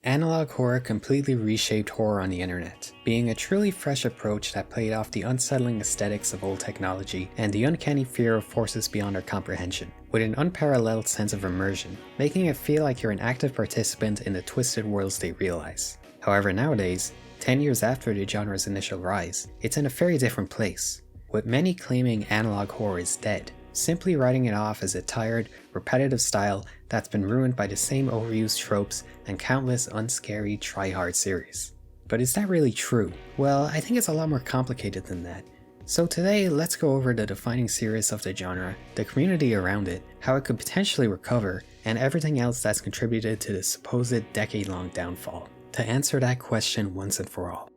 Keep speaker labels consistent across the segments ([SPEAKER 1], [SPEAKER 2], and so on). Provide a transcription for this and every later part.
[SPEAKER 1] Analog horror completely reshaped horror on the internet, being a truly fresh approach that played off the unsettling aesthetics of old technology and the uncanny fear of forces beyond our comprehension, with an unparalleled sense of immersion, making it feel like you're an active participant in the twisted worlds they realize. However, nowadays, 10 years after the genre's initial rise, it's in a very different place, with many claiming analog horror is dead, simply writing it off as a tired, repetitive style that's been ruined by the same overused tropes and countless unscary try-hard series. But is that really true? Well, I think it's a lot more complicated than that. So today, let's go over the defining series of the genre, the community around it, how it could potentially recover, and everything else that's contributed to the supposed decade-long downfall. To answer that question once and for all.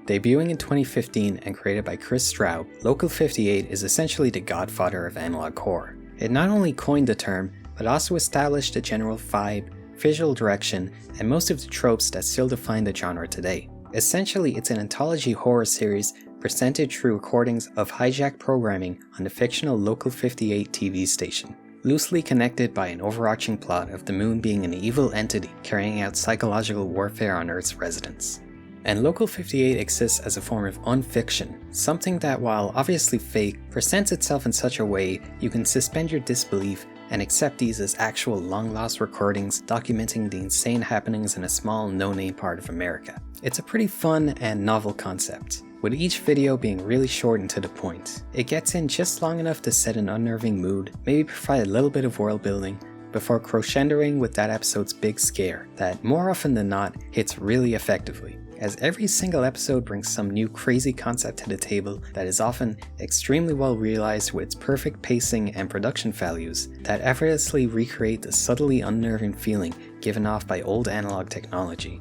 [SPEAKER 1] Debuting in 2015 and created by Chris Straub, Local 58 is essentially the godfather of analog horror. It not only coined the term, but also established the general vibe, visual direction, and most of the tropes that still define the genre today. Essentially, it's an anthology horror series presented through recordings of hijacked programming on the fictional Local 58 TV station, loosely connected by an overarching plot of the moon being an evil entity carrying out psychological warfare on Earth's residents. And Local 58 exists as a form of unfiction, something that, while obviously fake, presents itself in such a way you can suspend your disbelief and accept these as actual long-lost recordings documenting the insane happenings in a small, no-name part of America. It's a pretty fun and novel concept, with each video being really short and to the point. It gets in just long enough to set an unnerving mood, maybe provide a little bit of world building, before crescendoing with that episode's big scare that, more often than not, hits really effectively, as every single episode brings some new crazy concept to the table that is often extremely well realized with its perfect pacing and production values that effortlessly recreate the subtly unnerving feeling given off by old analog technology.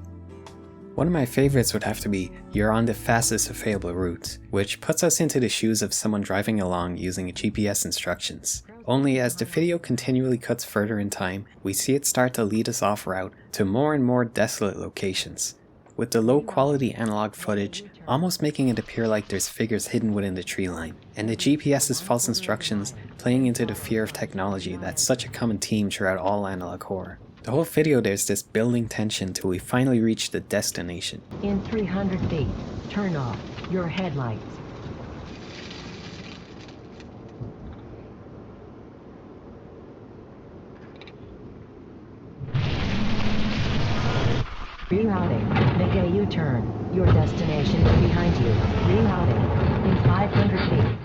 [SPEAKER 1] One of my favorites would have to be "You're on the fastest available route," which puts us into the shoes of someone driving along using GPS instructions. Only as the video continually cuts further in time, we see it start to lead us off route to more and more desolate locations, with the low quality analog footage almost making it appear like there's figures hidden within the tree line, and the GPS's false instructions playing into the fear of technology that's such a common theme throughout all analog horror. The whole video there's this building tension till we finally reach the destination.
[SPEAKER 2] In 300 feet, turn off your headlights. Rerouting. Make a U-turn. Your destination is behind you. Rerouting. In 500 feet.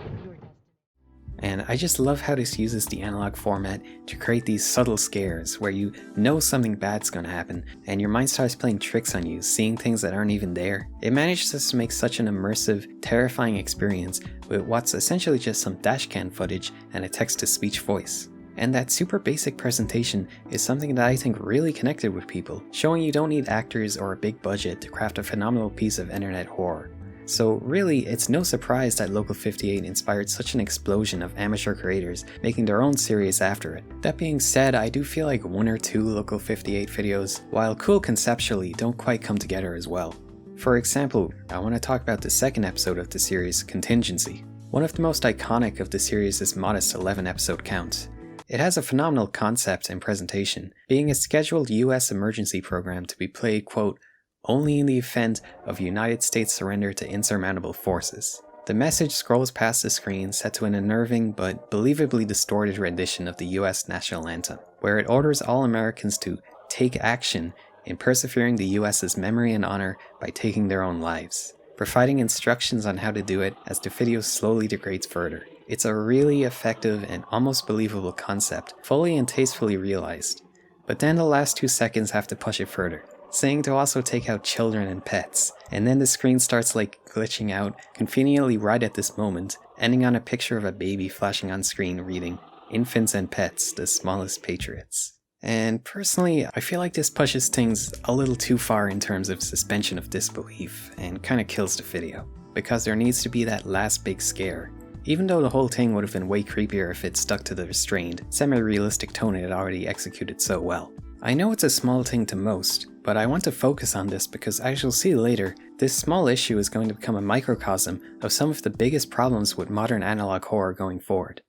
[SPEAKER 1] And I just love how this uses the analog format to create these subtle scares where you know something bad's gonna happen and your mind starts playing tricks on you, seeing things that aren't even there. It manages to make such an immersive, terrifying experience with what's essentially just some dashcam footage and a text-to-speech voice. And that super basic presentation is something that I think really connected with people, showing you don't need actors or a big budget to craft a phenomenal piece of internet horror. So really, it's no surprise that Local 58 inspired such an explosion of amateur creators making their own series after it. That being said, I do feel like one or two Local 58 videos, while cool conceptually, don't quite come together as well. For example, I want to talk about the second episode of the series, Contingency. One of the most iconic of the series' modest 11 episode count. It has a phenomenal concept and presentation, being a scheduled US emergency program to be played, quote, only in the event of United States surrender to insurmountable forces. The message scrolls past the screen set to an unnerving but believably distorted rendition of the US national anthem, where it orders all Americans to take action in persevering the US's memory and honor by taking their own lives, providing instructions on how to do it as the video slowly degrades further. It's a really effective and almost believable concept, fully and tastefully realized. But then the last 2 seconds have to push it further, saying to also take out children and pets, and then the screen starts like glitching out conveniently right at this moment, ending on a picture of a baby flashing on screen reading, "Infants and pets, the smallest patriots." And personally, I feel like this pushes things a little too far in terms of suspension of disbelief, and kinda kills the video, because there needs to be that last big scare. Even though the whole thing would have been way creepier if it stuck to the restrained, semi-realistic tone it had already executed so well. I know it's a small thing to most, but I want to focus on this because, as you'll see later, this small issue is going to become a microcosm of some of the biggest problems with modern analog horror going forward.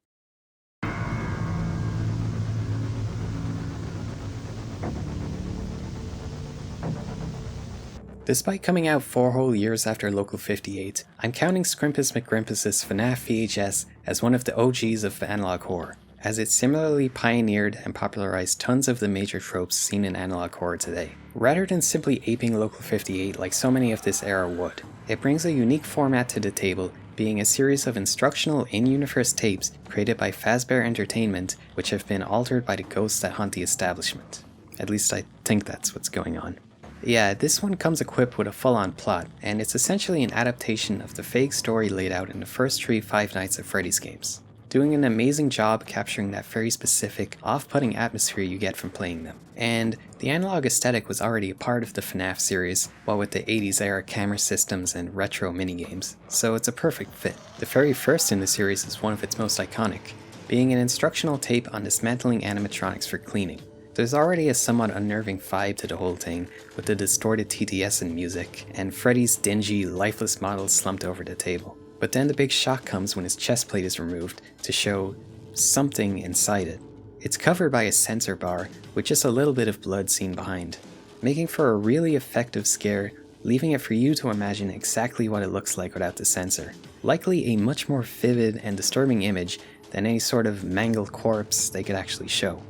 [SPEAKER 1] Despite coming out 4 whole years after Local 58, I'm counting Scrimpus McGrimpus's FNAF VHS as one of the OGs of analog horror, as it similarly pioneered and popularized tons of the major tropes seen in analog horror today. Rather than simply aping Local 58 like so many of this era would, it brings a unique format to the table, being a series of instructional in-universe tapes created by Fazbear Entertainment, which have been altered by the ghosts that haunt the establishment. At least I think that's what's going on. Yeah, this one comes equipped with a full-on plot, and it's essentially an adaptation of the fake story laid out in the first 3 Five Nights at Freddy's games, doing an amazing job capturing that very specific, off-putting atmosphere you get from playing them. And the analog aesthetic was already a part of the FNAF series, what with the 80s era camera systems and retro minigames, so it's a perfect fit. The very first in the series is one of its most iconic, being an instructional tape on dismantling animatronics for cleaning. There's already a somewhat unnerving vibe to the whole thing, with the distorted TTS and music, and Freddy's dingy, lifeless model slumped over the table. But then the big shock comes when his chest plate is removed to show something inside it. It's covered by a sensor bar with just a little bit of blood seen behind, making for a really effective scare, leaving it for you to imagine exactly what it looks like without the sensor. Likely a much more vivid and disturbing image than any sort of mangled corpse they could actually show.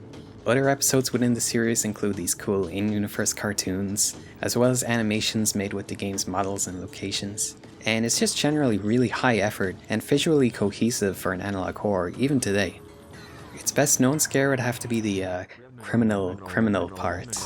[SPEAKER 1] Other episodes within the series include these cool in-universe cartoons, as well as animations made with the game's models and locations. And it's just generally really high effort and visually cohesive for an analog horror, even today. Its best known scare would have to be the criminal part.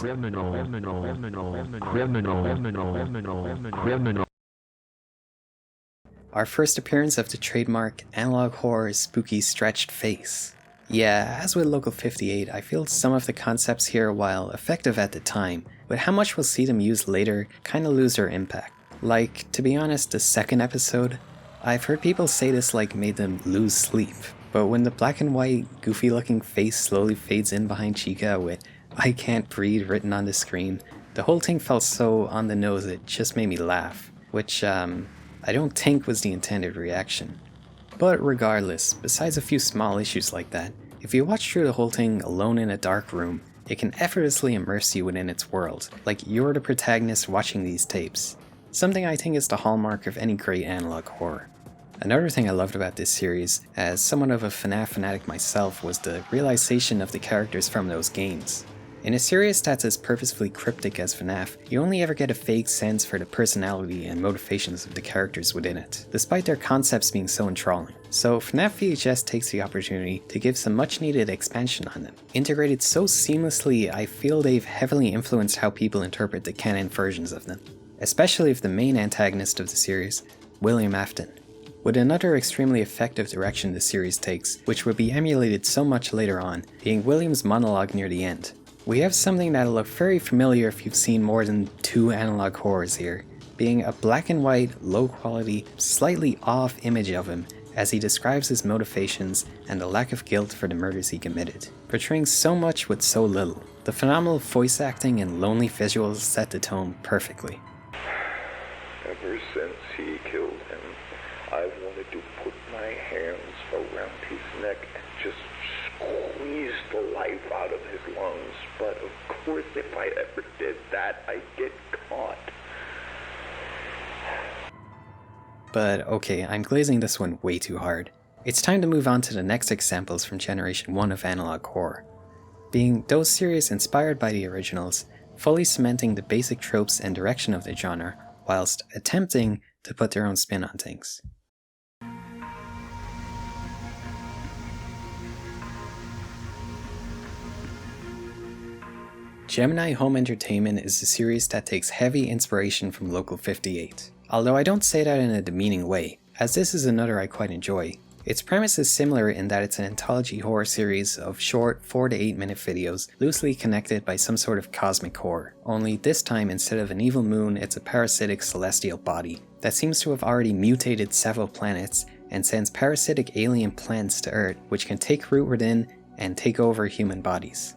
[SPEAKER 1] Our first appearance of the trademark analog horror spooky stretched face. Yeah, as with Local 58, I feel some of the concepts here, while effective at the time, but how much we'll see them used later kinda lose their impact. Like, to be honest, the second episode, I've heard people say this like made them lose sleep, but when the black and white, goofy looking face slowly fades in behind Chica with "I can't breathe" written on the screen, the whole thing felt so on the nose it just made me laugh, which I don't think was the intended reaction. But regardless, besides a few small issues like that, if you watch through the whole thing alone in a dark room, it can effortlessly immerse you within its world, like you're the protagonist watching these tapes. Something I think is the hallmark of any great analog horror. Another thing I loved about this series, as somewhat of a FNAF fanatic myself, was the realization of the characters from those games. In a series that's as purposefully cryptic as FNAF, you only ever get a vague sense for the personality and motivations of the characters within it, despite their concepts being so enthralling. So FNAF VHS takes the opportunity to give some much needed expansion on them. Integrated so seamlessly, I feel they've heavily influenced how people interpret the canon versions of them, especially if the main antagonist of the series, William Afton. With another extremely effective direction the series takes, which would be emulated so much later on, being William's monologue near the end. We have something that'll look very familiar if you've seen more than 2 analog horrors here, being a black and white, low quality, slightly off image of him as he describes his motivations and the lack of guilt for the murders he committed, portraying so much with so little. The phenomenal voice acting and lonely visuals set the tone perfectly.
[SPEAKER 3] Ever since he killed him, I've wanted to put my hands around his neck and just squeeze the life out of his lungs, but of course if I ever did that, I'd get caught.
[SPEAKER 1] But okay, I'm glazing this one way too hard. It's time to move on to the next examples from Generation 1 of analog horror, being those series inspired by the originals, fully cementing the basic tropes and direction of the genre, whilst attempting to put their own spin on things. Gemini Home Entertainment is a series that takes heavy inspiration from Local 58. Although I don't say that in a demeaning way, as this is another I quite enjoy. Its premise is similar in that it's an anthology horror series of short 4 to 8 minute videos loosely connected by some sort of cosmic horror, only this time instead of an evil moon it's a parasitic celestial body that seems to have already mutated several planets and sends parasitic alien plants to Earth which can take root within and take over human bodies.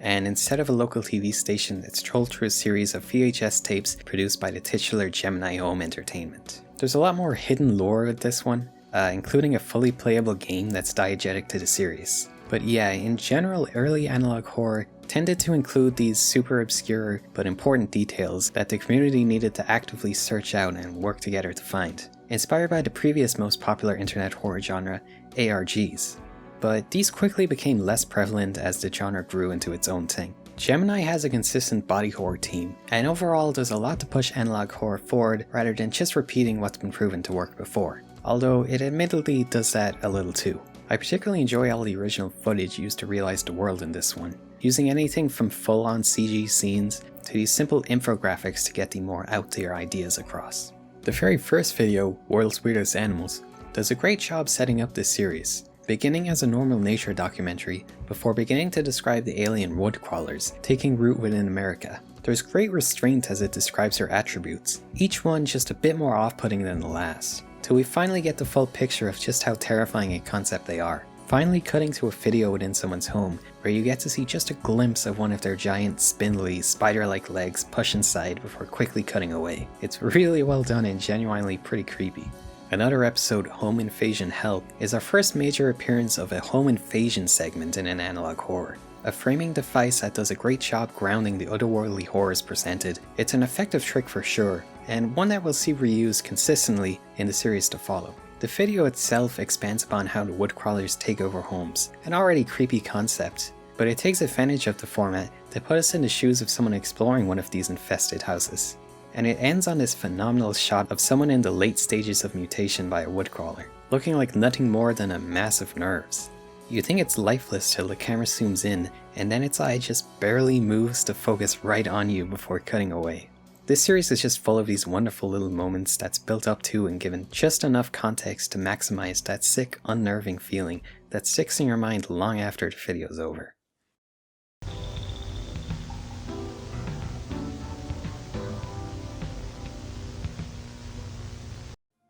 [SPEAKER 1] and instead of a local TV station, it's trolled through a series of VHS tapes produced by the titular Gemini Home Entertainment. There's a lot more hidden lore with this one, including a fully playable game that's diegetic to the series. But yeah, in general, early analog horror tended to include these super obscure but important details that the community needed to actively search out and work together to find, inspired by the previous most popular internet horror genre, ARGs. But these quickly became less prevalent as the genre grew into its own thing. Gemini has a consistent body horror team, and overall does a lot to push analog horror forward rather than just repeating what's been proven to work before, although it admittedly does that a little too. I particularly enjoy all the original footage used to realize the world in this one, using anything from full-on CG scenes to these simple infographics to get the more out-there ideas across. The very first video, World's Weirdest Animals, does a great job setting up this series, beginning as a normal nature documentary before beginning to describe the alien woodcrawlers taking root within America. There's great restraint as it describes their attributes, each one just a bit more off-putting than the last, till we finally get the full picture of just how terrifying a concept they are. Finally cutting to a video within someone's home, where you get to see just a glimpse of one of their giant, spindly, spider-like legs push inside before quickly cutting away. It's really well done and genuinely pretty creepy. Another episode, Home Invasion Help, is our first major appearance of a home invasion segment in an analog horror. A framing device that does a great job grounding the otherworldly horrors presented. It's an effective trick for sure, and one that we'll see reused consistently in the series to follow. The video itself expands upon how the woodcrawlers take over homes, an already creepy concept, but it takes advantage of the format to put us in the shoes of someone exploring one of these infested houses. And it ends on this phenomenal shot of someone in the late stages of mutation by a woodcrawler, looking like nothing more than a mass of nerves. You think it's lifeless till the camera zooms in, and then its eye just barely moves to focus right on you before cutting away. This series is just full of these wonderful little moments that's built up to and given just enough context to maximize that sick, unnerving feeling that sticks in your mind long after the video's over.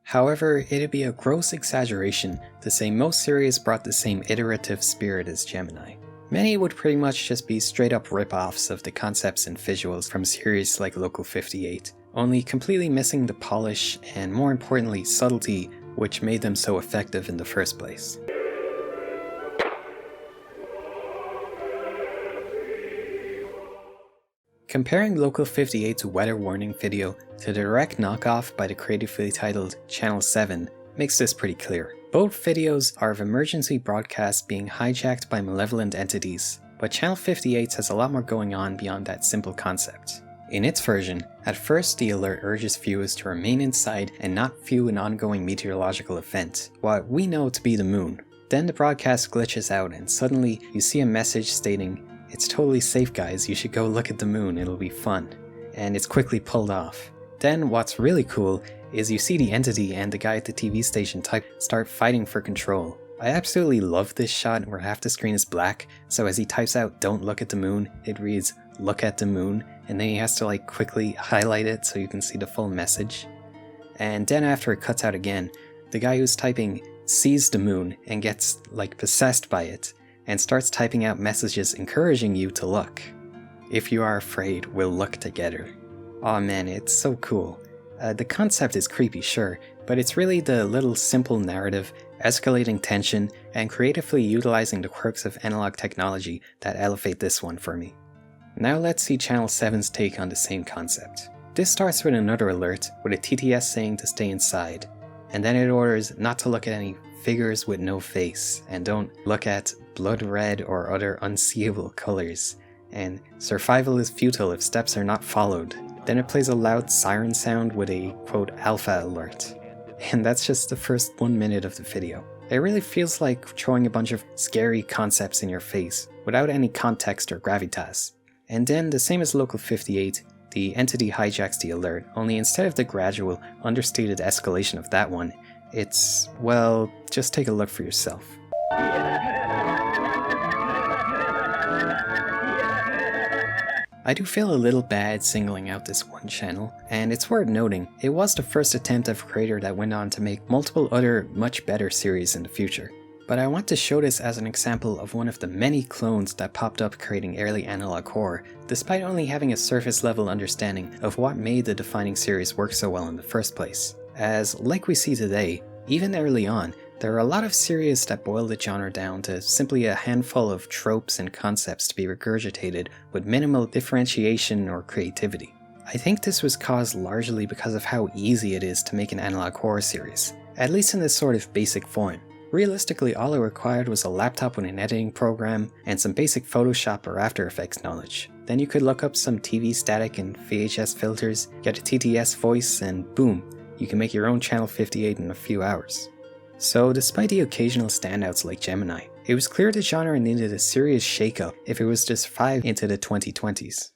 [SPEAKER 1] However, it'd be a gross exaggeration to say most series brought the same iterative spirit as Gemini. Many would pretty much just be straight up rip-offs of the concepts and visuals from series like Local 58, only completely missing the polish and, more importantly, subtlety which made them so effective in the first place. Comparing Local 58's weather warning video to the direct knockoff by the creatively titled Channel 7 makes this pretty clear. Both videos are of emergency broadcasts being hijacked by malevolent entities, but Channel 58 has a lot more going on beyond that simple concept. In its version, at first the alert urges viewers to remain inside and not view an ongoing meteorological event, what we know to be the moon. Then the broadcast glitches out and suddenly you see a message stating, "It's totally safe guys, you should go look at the moon, it'll be fun." And it's quickly pulled off. Then what's really cool is you see the entity and the guy at the TV station start fighting for control. I absolutely love this shot where half the screen is black, so as he types out "don't look at the moon," it reads "look at the moon," and then he has to quickly highlight it so you can see the full message. And then after it cuts out again, the guy who's typing sees the moon and gets possessed by it, and starts typing out messages encouraging you to look. "If you are afraid, we'll look together." Aw man, it's so cool. The concept is creepy, sure, but it's really the little simple narrative, escalating tension, and creatively utilizing the quirks of analog technology that elevate this one for me. Now let's see Channel 7's take on the same concept. This starts with another alert, with a TTS saying to stay inside, and then it orders not to look at any figures with no face, and don't look at blood red or other unseeable colors, and survival is futile if steps are not followed. Then it plays a loud siren sound with a quote alpha alert. And that's just the first 1 minute of the video. It really feels like throwing a bunch of scary concepts in your face, without any context or gravitas. And then, the same as Local 58, the entity hijacks the alert, only instead of the gradual, understated escalation of that one, it's, well, just take a look for yourself. I do feel a little bad singling out this one channel, and it's worth noting, it was the first attempt of a creator that went on to make multiple other much better series in the future. But I want to show this as an example of one of the many clones that popped up creating early analog horror, despite only having a surface level understanding of what made the defining series work so well in the first place. As, like we see today, even early on, there are a lot of series that boil the genre down to simply a handful of tropes and concepts to be regurgitated with minimal differentiation or creativity. I think this was caused largely because of how easy it is to make an analog horror series, at least in this sort of basic form. Realistically, all it required was a laptop with an editing program and some basic Photoshop or After Effects knowledge. Then you could look up some TV static and VHS filters, get a TTS voice, and boom, you can make your own Channel 58 in a few hours. So despite the occasional standouts like Gemini, it was clear the genre needed a serious shake-up if it was to survive into the 2020s.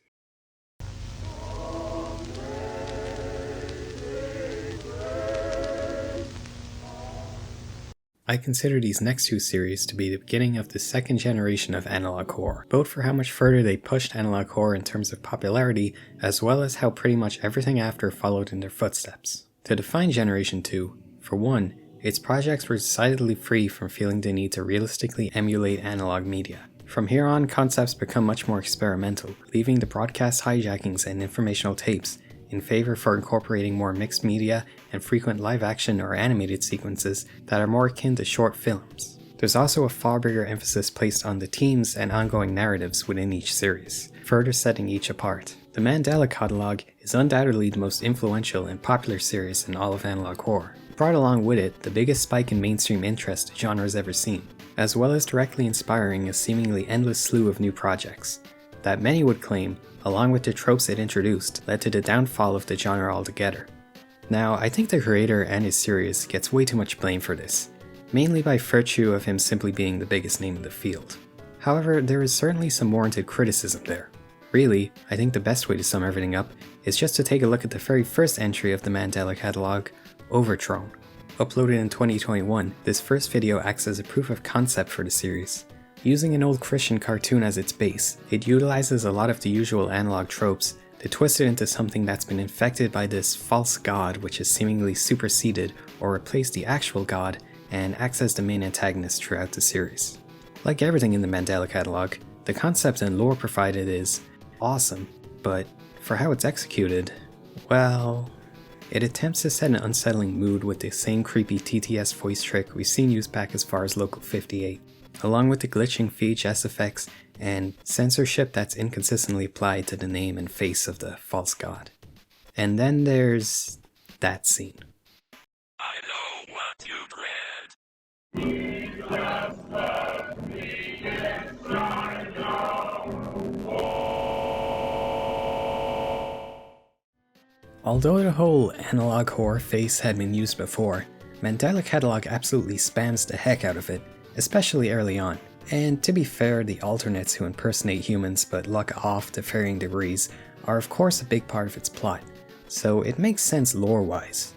[SPEAKER 1] I consider these next two series to be the beginning of the second generation of analog horror, both for how much further they pushed analog horror in terms of popularity, as well as how pretty much everything after followed in their footsteps. To define Generation 2, for one, its projects were decidedly free from feeling the need to realistically emulate analog media. From here on, concepts become much more experimental, leaving the broadcast hijackings and informational tapes in favor for incorporating more mixed media and frequent live action or animated sequences that are more akin to short films. There's also a far bigger emphasis placed on the themes and ongoing narratives within each series, further setting each apart. The Mandela Catalogue is undoubtedly the most influential and popular series in all of analog horror. It brought along with it the biggest spike in mainstream interest the genre has ever seen, as well as directly inspiring a seemingly endless slew of new projects that many would claim, along with the tropes it introduced, led to the downfall of the genre altogether. Now, I think the creator and his series gets way too much blame for this, mainly by virtue of him simply being the biggest name in the field. However, there is certainly some warranted criticism there. Really, I think the best way to sum everything up is just to take a look at the very first entry of the Mandela Catalogue, Overthrown. Uploaded in 2021, this first video acts as a proof of concept for the series. Using an old Christian cartoon as its base, it utilizes a lot of the usual analog tropes to twist it into something that's been infected by this false god which has seemingly superseded or replaced the actual god and acts as the main antagonist throughout the series. Like everything in the Mandela Catalogue, the concept and lore provided is awesome, but for how it's executed, well, it attempts to set an unsettling mood with the same creepy TTS voice trick we've seen used back as far as Local 58. Along with the glitching VHS effects and censorship that's inconsistently applied to the name and face of the false god. And then there's that scene.
[SPEAKER 4] I know what you've read.
[SPEAKER 1] Although the whole analog horror face had been used before, Mandela Catalogue absolutely spams the heck out of it, especially early on. And to be fair, the alternates who impersonate humans but luck off to varying degrees are of course a big part of its plot, so it makes sense lore-wise.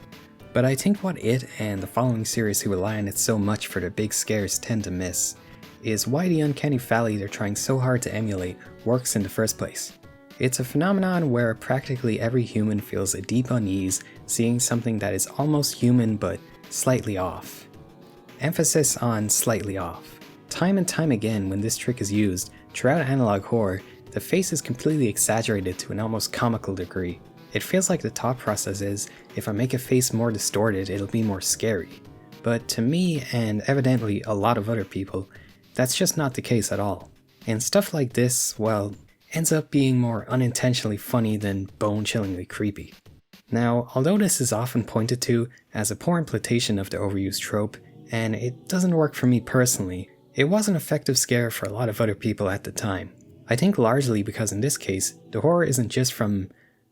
[SPEAKER 1] But I think what it and the following series who rely on it so much for their big scares tend to miss is why the uncanny valley they're trying so hard to emulate works in the first place. It's a phenomenon where practically every human feels a deep unease seeing something that is almost human but slightly off. Emphasis on slightly off. Time and time again when this trick is used, throughout analog horror, the face is completely exaggerated to an almost comical degree. It feels like the thought process is, if I make a face more distorted, it'll be more scary. But to me, and evidently a lot of other people, that's just not the case at all. And stuff like this, well, ends up being more unintentionally funny than bone-chillingly creepy. Now, although this is often pointed to as a poor implementation of the overused trope, and it doesn't work for me personally, it was an effective scare for a lot of other people at the time. I think largely because in this case, the horror isn't just from,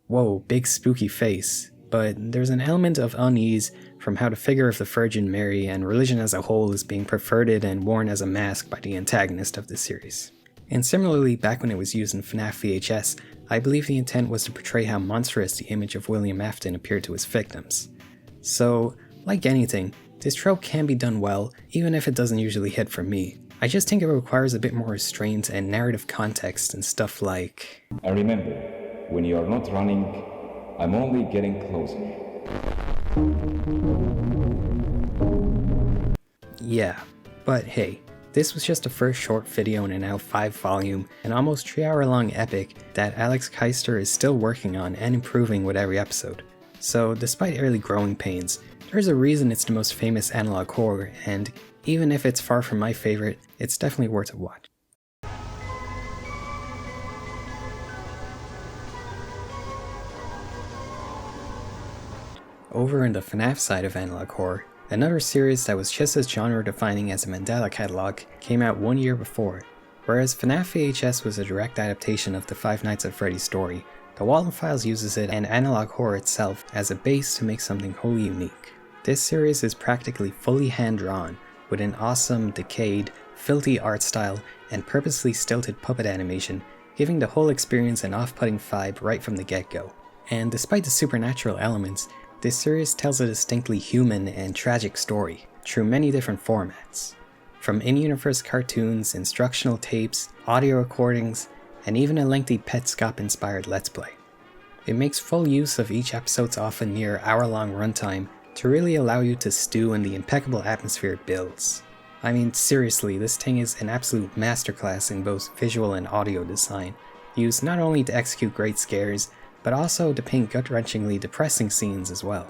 [SPEAKER 1] whoa, big spooky face, but there's an element of unease from how the figure of the Virgin Mary and religion as a whole is being perverted and worn as a mask by the antagonist of the series. And similarly, back when it was used in FNAF VHS, I believe the intent was to portray how monstrous the image of William Afton appeared to his victims. So, like anything, this trope can be done well, even if it doesn't usually hit for me. I just think it requires a bit more restraint and narrative context and stuff like...
[SPEAKER 5] And remember, when you are not running, I'm only getting closer.
[SPEAKER 1] Yeah, But hey, this was just the first short video in a now 5-volume and almost 3-hour-long epic that Alex Keister is still working on and improving with every episode. So despite early growing pains, there's a reason it's the most famous analog horror, and even if it's far from my favorite, it's definitely worth a watch. Over in the FNAF side of analog horror, another series that was just as genre-defining as the Mandela Catalogue came out 1 year before. Whereas FNAF VHS was a direct adaptation of the Five Nights at Freddy's story, the Walten Files uses it and analog horror itself as a base to make something wholly unique. This series is practically fully hand-drawn, with an awesome, decayed, filthy art style and purposely stilted puppet animation, giving the whole experience an off-putting vibe right from the get-go. And despite the supernatural elements, this series tells a distinctly human and tragic story, through many different formats. From in-universe cartoons, instructional tapes, audio recordings, and even a lengthy Petscop-inspired Let's Play. It makes full use of each episode's often near hour-long runtime to really allow you to stew in the impeccable atmosphere it builds. I mean, seriously, this thing is an absolute masterclass in both visual and audio design, used not only to execute great scares, but also to paint gut-wrenchingly depressing scenes as well.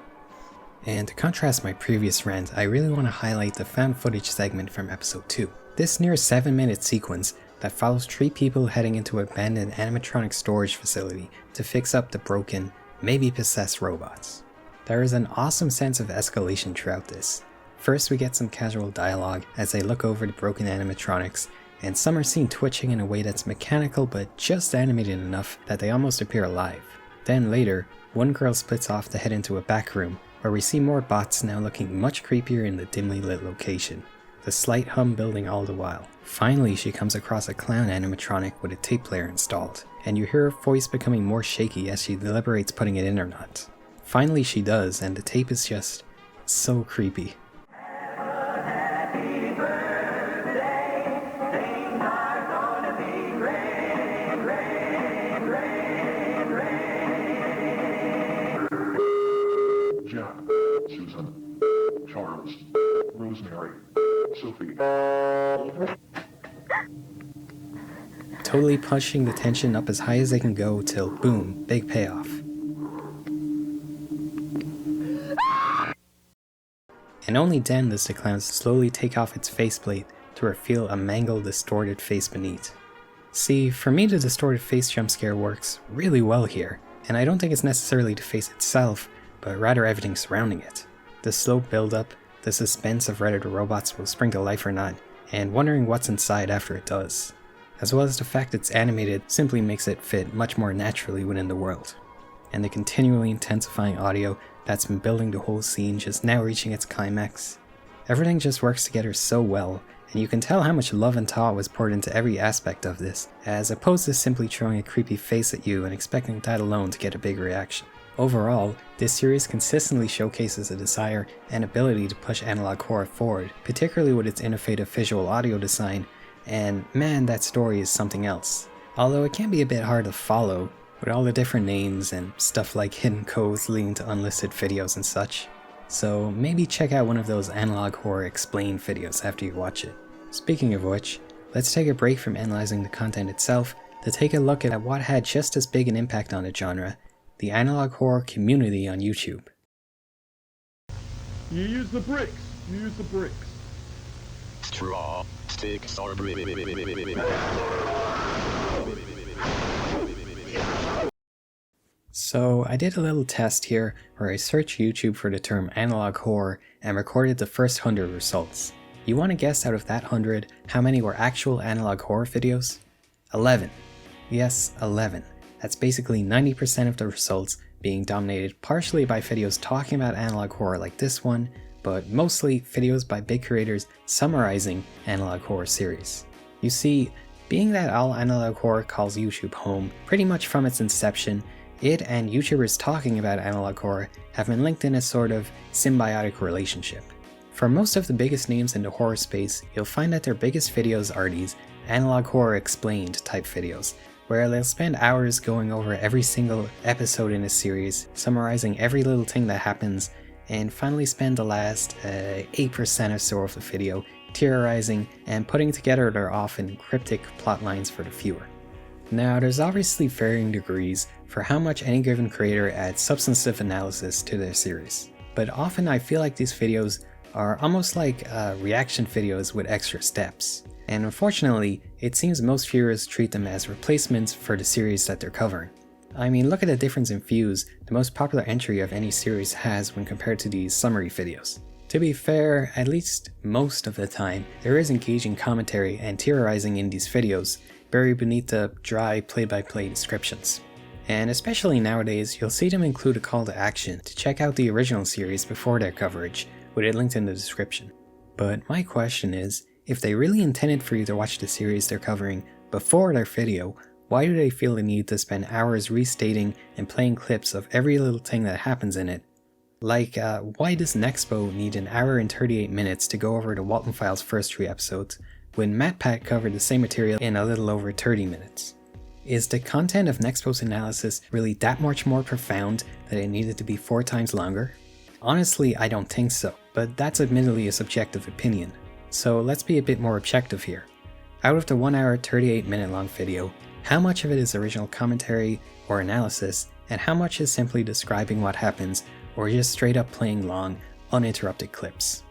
[SPEAKER 1] And to contrast my previous rant, I really want to highlight the found footage segment from episode 2. This near 7-minute sequence that follows 3 people heading into an abandoned animatronic storage facility to fix up the broken, maybe possessed robots. There is an awesome sense of escalation throughout this. First we get some casual dialogue as they look over the broken animatronics, and some are seen twitching in a way that's mechanical but just animated enough that they almost appear alive. Then later, one girl splits off to head into a back room, where we see more bots now looking much creepier in the dimly lit location, the slight hum building all the while. Finally she comes across a clown animatronic with a tape player installed, and you hear her voice becoming more shaky as she deliberates putting it in or not. Finally she does, and the tape is just so creepy.
[SPEAKER 6] Jack, Susan, Charles, Rosemary, Sophie.
[SPEAKER 1] Totally pushing the tension up as high as they can go till boom, big payoff. And only then does the clown slowly take off its faceplate to reveal a mangled, distorted face beneath. See, for me the distorted face jump scare works really well here, and I don't think it's necessarily the face itself, but rather everything surrounding it. The slow build-up, the suspense of whether the robots will spring to life or not, and wondering what's inside after it does. As well as the fact it's animated simply makes it fit much more naturally within the world. And the continually intensifying audio that's been building the whole scene just now reaching its climax. Everything just works together so well, and you can tell how much love and thought was poured into every aspect of this, as opposed to simply throwing a creepy face at you and expecting that alone to get a big reaction. Overall, this series consistently showcases a desire and ability to push analog horror forward, particularly with its innovative visual audio design, and man, that story is something else. Although it can be a bit hard to follow, with all the different names and stuff like hidden codes leading to unlisted videos and such. So maybe check out one of those analog horror explained videos after you watch it. Speaking of which, let's take a break from analyzing the content itself to take a look at what had just as big an impact on the genre, the analog horror community on YouTube.
[SPEAKER 6] You use the bricks. You use the bricks.
[SPEAKER 4] Straw, sticks, or
[SPEAKER 1] So I did a little test here where I searched YouTube for the term analog horror and recorded the first 100 results. You want to guess out of that 100 how many were actual analog horror videos? 11. Yes, 11. That's basically 90% of the results being dominated partially by videos talking about analog horror like this one, but mostly videos by big creators summarizing analog horror series. You see, being that all analog horror calls YouTube home pretty much from its inception, it and YouTubers talking about analog horror have been linked in a sort of symbiotic relationship. For most of the biggest names in the horror space, you'll find that their biggest videos are these analog horror explained type videos, where they'll spend hours going over every single episode in a series, summarizing every little thing that happens, and finally spend the last 8% or so of the video terrorizing, and putting together their often cryptic plot lines for the viewer. Now, there's obviously varying degrees for how much any given creator adds substantive analysis to their series, but often I feel like these videos are almost like reaction videos with extra steps, and unfortunately, it seems most viewers treat them as replacements for the series that they're covering. I mean, look at the difference in views the most popular entry of any series has when compared to these summary videos. To be fair, at least most of the time, there is engaging commentary and theorizing in these videos, buried beneath the dry play-by-play descriptions. And especially nowadays, you'll see them include a call to action to check out the original series before their coverage, with it linked in the description. But my question is, if they really intended for you to watch the series they're covering before their video, why do they feel the need to spend hours restating and playing clips of every little thing that happens in it? Like, why does Nexpo need an hour and 38 minutes to go over the Walten Files first 3 episodes, when MatPat covered the same material in a little over 30 minutes? Is the content of Nexpo's analysis really that much more profound that it needed to be 4 times longer? Honestly, I don't think so, but that's admittedly a subjective opinion. So let's be a bit more objective here. Out of the 1 hour 38 minute long video, how much of it is original commentary or analysis, and how much is simply describing what happens or just straight up playing long, uninterrupted clips?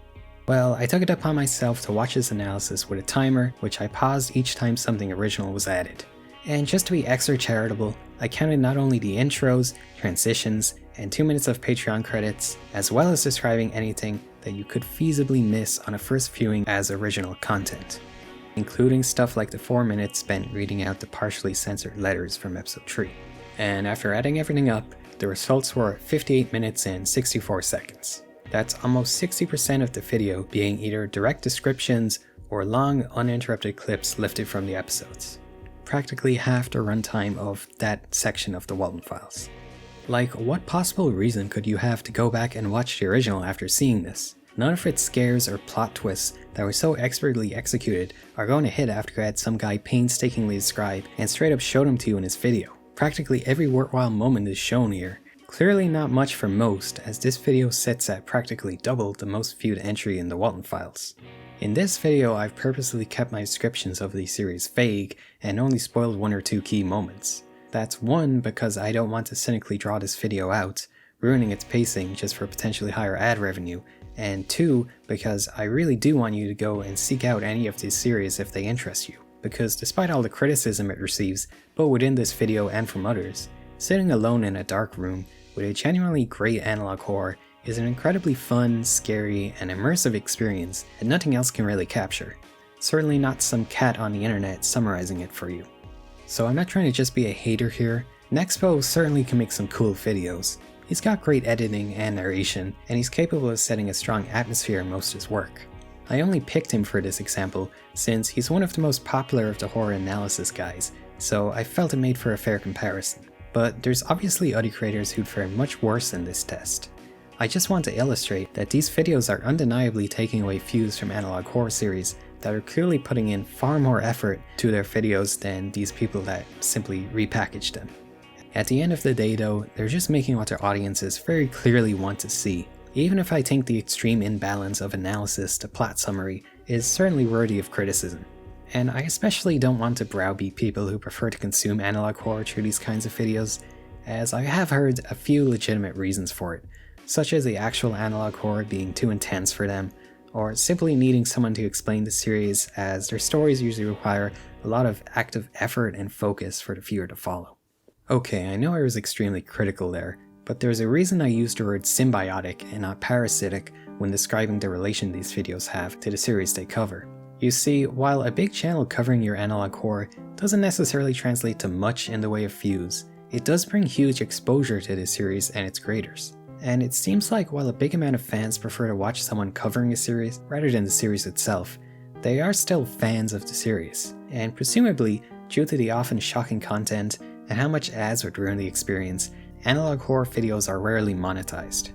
[SPEAKER 1] Well, I took it upon myself to watch this analysis with a timer, which I paused each time something original was added. And just to be extra charitable, I counted not only the intros, transitions, and 2 minutes of Patreon credits, as well as describing anything that you could feasibly miss on a first viewing as original content, including stuff like the 4 minutes spent reading out the partially censored letters from episode 3. And after adding everything up, the results were 58 minutes and 64 seconds. That's almost 60% of the video being either direct descriptions or long uninterrupted clips lifted from the episodes. Practically half the runtime of that section of the Walten Files. Like, what possible reason could you have to go back and watch the original after seeing this? None of its scares or plot twists that were so expertly executed are going to hit after you had some guy painstakingly describe and straight up show them to you in his video. Practically every worthwhile moment is shown here. Clearly not much for most, as this video sits at practically double the most viewed entry in the Walten Files. In this video, I've purposely kept my descriptions of the series vague and only spoiled 1 or 2 key moments. That's 1, because I don't want to cynically draw this video out, ruining its pacing just for potentially higher ad revenue, and 2, because I really do want you to go and seek out any of these series if they interest you, because despite all the criticism it receives, both within this video and from others, sitting alone in a dark room with a genuinely great analog horror is an incredibly fun, scary, and immersive experience that nothing else can really capture. Certainly not some cat on the internet summarizing it for you. So I'm not trying to just be a hater here. Nexpo certainly can make some cool videos. He's got great editing and narration, and he's capable of setting a strong atmosphere in most of his work. I only picked him for this example since he's one of the most popular of the horror analysis guys, so I felt it made for a fair comparison. But there's obviously other creators who'd fare much worse in this test. I just want to illustrate that these videos are undeniably taking away views from analog horror series that are clearly putting in far more effort to their videos than these people that simply repackage them. At the end of the day though, they're just making what their audiences very clearly want to see, even if I think the extreme imbalance of analysis to plot summary is certainly worthy of criticism. And I especially don't want to browbeat people who prefer to consume analog horror through these kinds of videos, as I have heard a few legitimate reasons for it, such as the actual analog horror being too intense for them, or simply needing someone to explain the series as their stories usually require a lot of active effort and focus for the viewer to follow. Okay, I know I was extremely critical there, but there's a reason I used the word symbiotic and not parasitic when describing the relation these videos have to the series they cover. You see, while a big channel covering your analog horror doesn't necessarily translate to much in the way of views, it does bring huge exposure to the series and its creators. And it seems like while a big amount of fans prefer to watch someone covering a series rather than the series itself, they are still fans of the series, and presumably, due to the often shocking content and how much ads would ruin the experience, analog horror videos are rarely monetized.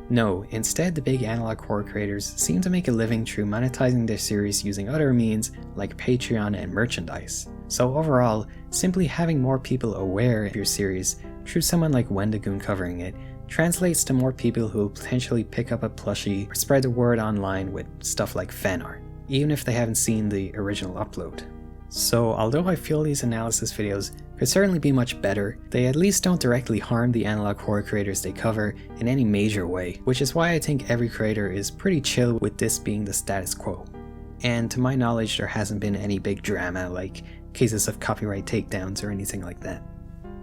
[SPEAKER 1] No, instead the big analog horror creators seem to make a living through monetizing their series using other means like Patreon and merchandise. So overall, simply having more people aware of your series through someone like Wendigoon covering it translates to more people who will potentially pick up a plushie or spread the word online with stuff like fan art. even if they haven't seen the original upload. So although I feel these analysis videos could certainly be much better, they at least don't directly harm the analog horror creators they cover in any major way, which is why I think every creator is pretty chill with this being the status quo. And to my knowledge, there hasn't been any big drama like cases of copyright takedowns or anything like that.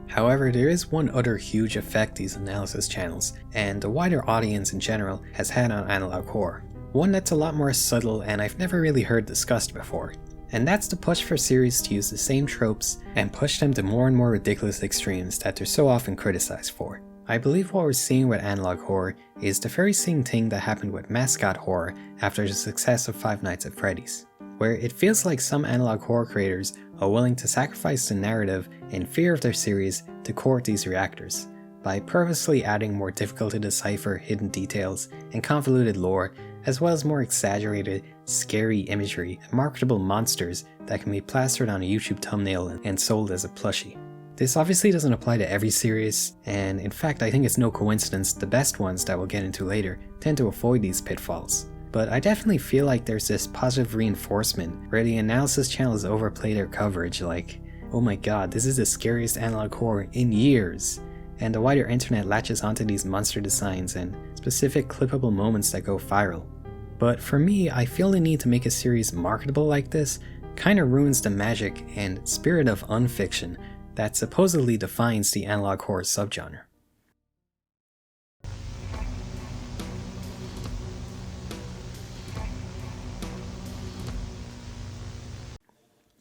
[SPEAKER 1] However, there is one other huge effect these analysis channels, and the wider audience in general, has had on analog horror. One that's a lot more subtle and I've never really heard discussed before. And that's the push for series to use the same tropes and push them to more and more ridiculous extremes that they're so often criticized for. I believe what we're seeing with analog horror is the very same thing that happened with mascot horror after the success of Five Nights at Freddy's, where it feels like some analog horror creators are willing to sacrifice the narrative in fear of their series to court these reactors, by purposely adding more difficult to decipher hidden details and convoluted lore, as well as more exaggerated, scary imagery and marketable monsters that can be plastered on a YouTube thumbnail and sold as a plushie. This obviously doesn't apply to every series, and in fact I think it's no coincidence the best ones that we'll get into later tend to avoid these pitfalls. But I definitely feel like there's this positive reinforcement where the analysis channels overplay their coverage like, oh my god, this is the scariest analog horror in years, and the wider internet latches onto these monster designs and specific clippable moments that go viral. But for me, I feel the need to make a series marketable like this kinda ruins the magic and spirit of unfiction that supposedly defines the analog horror subgenre.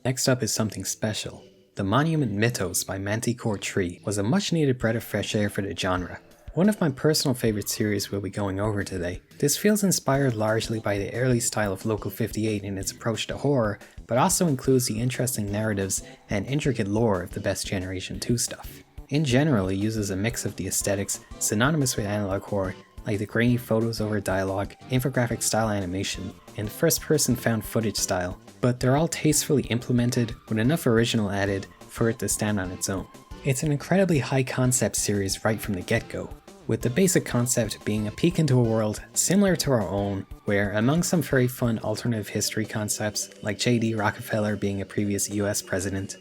[SPEAKER 1] Next up is something special. The Monument Mythos by Manticore Tree was a much needed breath of fresh air for the genre. One of my personal favorite series we'll be going over today. This feels inspired largely by the early style of Local 58 in its approach to horror, but also includes the interesting narratives and intricate lore of the best Generation 2 stuff. In general, it uses a mix of the aesthetics synonymous with analog horror, like the grainy photos over dialogue, infographic style animation, and first-person found footage style, but they're all tastefully implemented with enough original added for it to stand on its own. It's an incredibly high concept series right from the get-go, with the basic concept being a peek into a world similar to our own, where among some very fun alternative history concepts, like J.D. Rockefeller being a previous US president,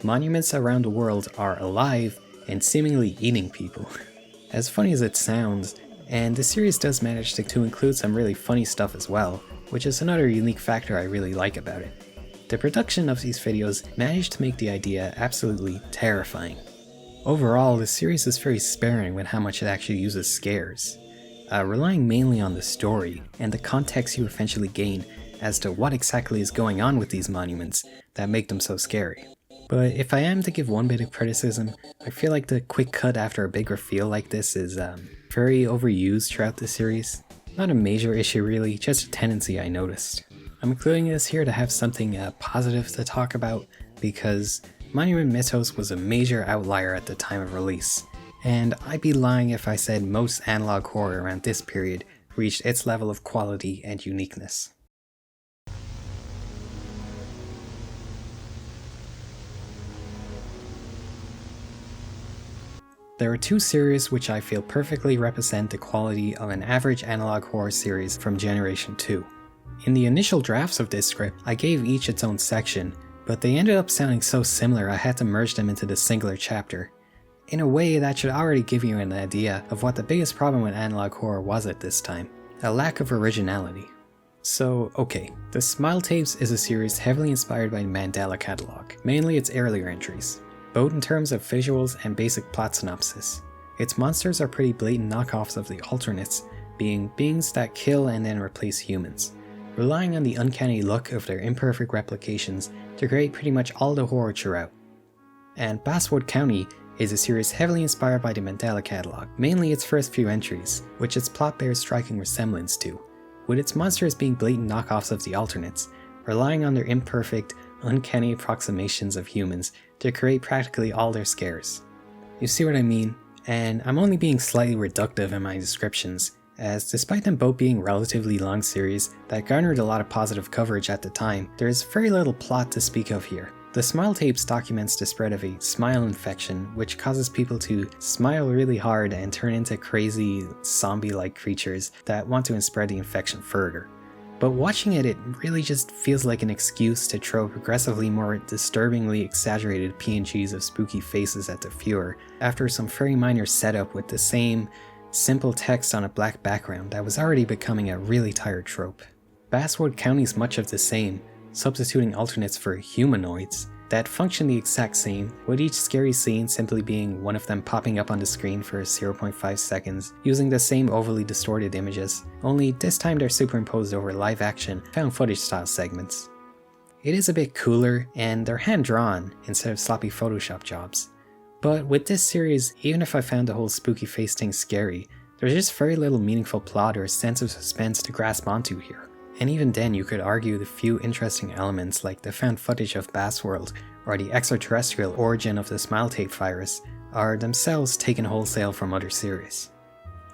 [SPEAKER 1] monuments around the world are alive and seemingly eating people. As funny as it sounds, and the series does manage to include some really funny stuff as well, which is another unique factor I really like about it. The production of these videos managed to make the idea absolutely terrifying. Overall, the series is very sparing with how much it actually uses scares, relying mainly on the story and the context you eventually gain as to what exactly is going on with these monuments that make them so scary. But if I am to give one bit of criticism, I feel like the quick cut after a big reveal like this is very overused throughout the series. Not a major issue really, just a tendency I noticed. I'm including this here to have something positive to talk about, because Monument Mythos was a major outlier at the time of release, and I'd be lying if I said most analog horror around this period reached its level of quality and uniqueness. There are two series which I feel perfectly represent the quality of an average analog horror series from Generation 2. In the initial drafts of this script, I gave each its own section, but they ended up sounding so similar I had to merge them into the singular chapter. In a way, that should already give you an idea of what the biggest problem with analog horror was at this time: a lack of originality. So, okay, the Smile Tapes is a series heavily inspired by the Mandela Catalogue, mainly its earlier entries, both in terms of visuals and basic plot synopsis. Its monsters are pretty blatant knockoffs of the alternates, being beings that kill and then replace humans, relying on the uncanny look of their imperfect replications to create pretty much all the horror throughout. And Basswood County is a series heavily inspired by the Mandela Catalogue, mainly its first few entries, which its plot bears striking resemblance to, with its monsters being blatant knockoffs of the alternates, relying on their imperfect, uncanny approximations of humans to create practically all their scares. You see what I mean? And I'm only being slightly reductive in my descriptions, as despite them both being relatively long series that garnered a lot of positive coverage at the time, there is very little plot to speak of here. The Smile Tapes documents the spread of a smile infection, which causes people to smile really hard and turn into crazy zombie-like creatures that want to spread the infection further. but watching it really just feels like an excuse to throw progressively more disturbingly exaggerated PNGs of spooky faces at the viewer after some very minor setup with the same simple text on a black background that was already becoming a really tired trope. Basswood County's much of the same, substituting alternates for humanoids that function the exact same, with each scary scene simply being one of them popping up on the screen for 0.5 seconds, using the same overly distorted images, only this time they're superimposed over live action, found footage style segments. It is a bit cooler, and they're hand drawn instead of sloppy Photoshop jobs. But with this series, even if I found the whole spooky face thing scary, there's just very little meaningful plot or sense of suspense to grasp onto here. And even then you could argue the few interesting elements like the found footage of Bassworld or the extraterrestrial origin of the smile tape virus are themselves taken wholesale from other series.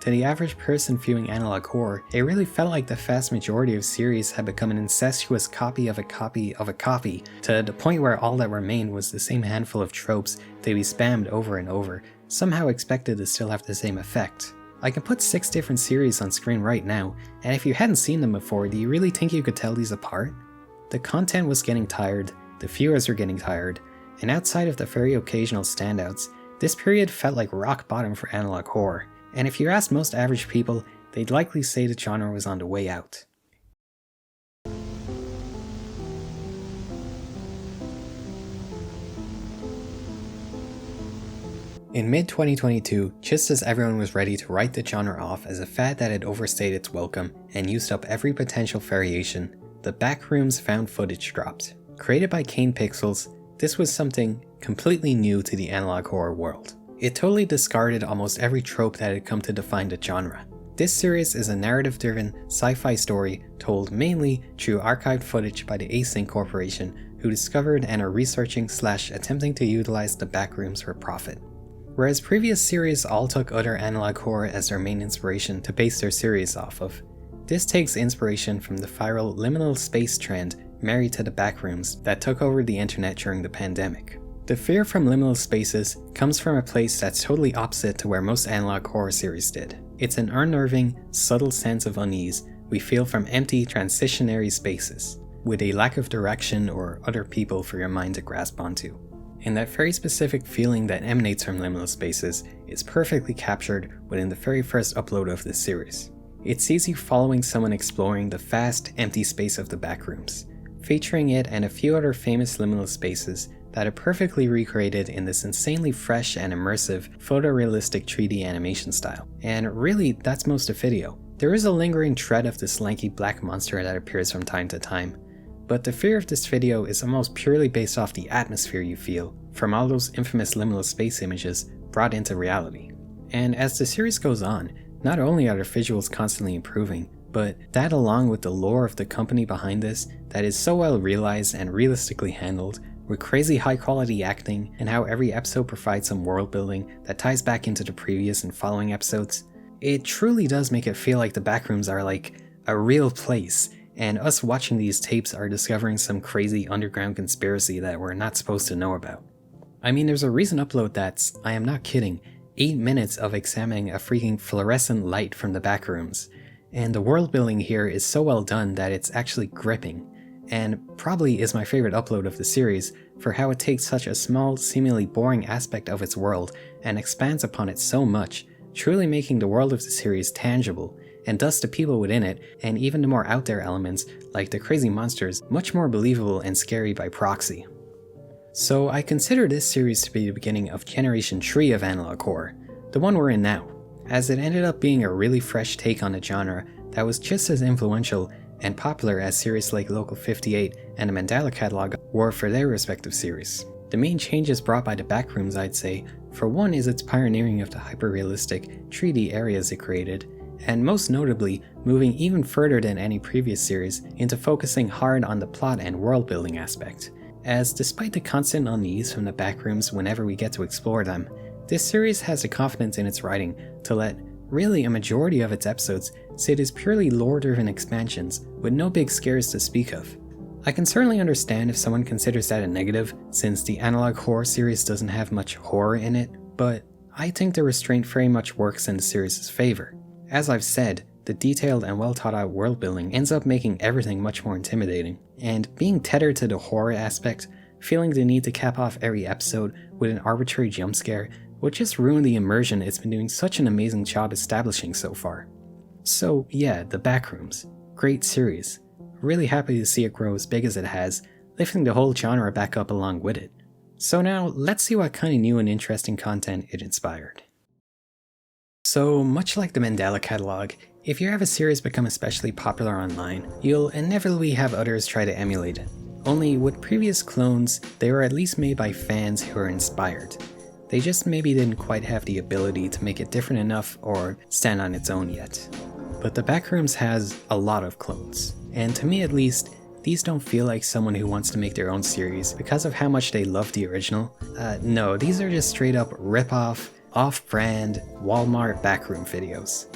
[SPEAKER 1] To the average person viewing analog horror, it really felt like the vast majority of series had become an incestuous copy of a copy of a copy, to the point where all that remained was the same handful of tropes they be spammed over and over, somehow expected to still have the same effect. I can put 6 different series on screen right now, and if you hadn't seen them before, do you really think you could tell these apart? The content was getting tired, the viewers were getting tired, and outside of the very occasional standouts, this period felt like rock bottom for analog horror, and if you asked most average people, they'd likely say the genre was on the way out. In mid-2022, just as everyone was ready to write the genre off as a fad that had overstayed its welcome and used up every potential variation, the Backrooms found footage dropped. Created by Kane Pixels, this was something completely new to the analog horror world. It totally discarded almost every trope that had come to define the genre. This series is a narrative-driven sci-fi story told mainly through archived footage by the Async Corporation, who discovered and are researching/attempting to utilize the Backrooms for profit. Whereas previous series all took other analog horror as their main inspiration to base their series off of, this takes inspiration from the viral liminal space trend married to the Backrooms that took over the internet during the pandemic. The fear from liminal spaces comes from a place that's totally opposite to where most analog horror series did. It's an unnerving, subtle sense of unease we feel from empty, transitionary spaces, with a lack of direction or other people for your mind to grasp onto. And that very specific feeling that emanates from liminal spaces is perfectly captured within the very first upload of this series. It sees you following someone exploring the vast, empty space of the Backrooms, featuring it and a few other famous liminal spaces that are perfectly recreated in this insanely fresh and immersive, photorealistic 3D animation style. And really, that's most of the video. There is a lingering thread of this lanky black monster that appears from time to time, but the fear of this video is almost purely based off the atmosphere you feel from all those infamous liminal space images brought into reality. And as the series goes on, not only are the visuals constantly improving, but that along with the lore of the company behind this that is so well realized and realistically handled, with crazy high quality acting and how every episode provides some world building that ties back into the previous and following episodes, it truly does make it feel like the Backrooms are like a real place, and us watching these tapes are discovering some crazy underground conspiracy that we're not supposed to know about. I mean, there's a recent upload that's, I am not kidding, 8 minutes of examining a freaking fluorescent light from the Backrooms, and the world building here is so well done that it's actually gripping, and probably is my favorite upload of the series for how it takes such a small, seemingly boring aspect of its world and expands upon it so much, truly making the world of the series tangible, and thus the people within it, and even the more out there elements, like the crazy monsters, much more believable and scary by proxy. So I consider this series to be the beginning of Generation 3 of analog horror, the one we're in now, as it ended up being a really fresh take on the genre that was just as influential and popular as series like Local 58 and the Mandela Catalogue were for their respective series. The main changes brought by the Backrooms, I'd say, for one is its pioneering of the hyper-realistic 3D areas it created, and most notably, moving even further than any previous series into focusing hard on the plot and world-building aspect, as despite the constant unease from the Backrooms whenever we get to explore them, this series has the confidence in its writing to let really a majority of its episodes sit as purely lore-driven expansions with no big scares to speak of. I can certainly understand if someone considers that a negative, since the analog horror series doesn't have much horror in it, but I think the restraint very much works in the series' favor. As I've said, the detailed and well thought out world building ends up making everything much more intimidating. And being tethered to the horror aspect, feeling the need to cap off every episode with an arbitrary jump scare would just ruin the immersion it's been doing such an amazing job establishing so far. So yeah, the Backrooms. Great series. Really happy to see it grow as big as it has, lifting the whole genre back up along with it. So now, let's see what kind of new and interesting content it inspired. So, much like the Mandela Catalogue, if you have a series become especially popular online, you'll inevitably have others try to emulate it. Only with previous clones, they were at least made by fans who were inspired. They just maybe didn't quite have the ability to make it different enough or stand on its own yet. But the Backrooms has a lot of clones, and to me at least, these don't feel like someone who wants to make their own series because of how much they love the original. No, these are just straight up rip-off, off-brand, Walmart backroom videos.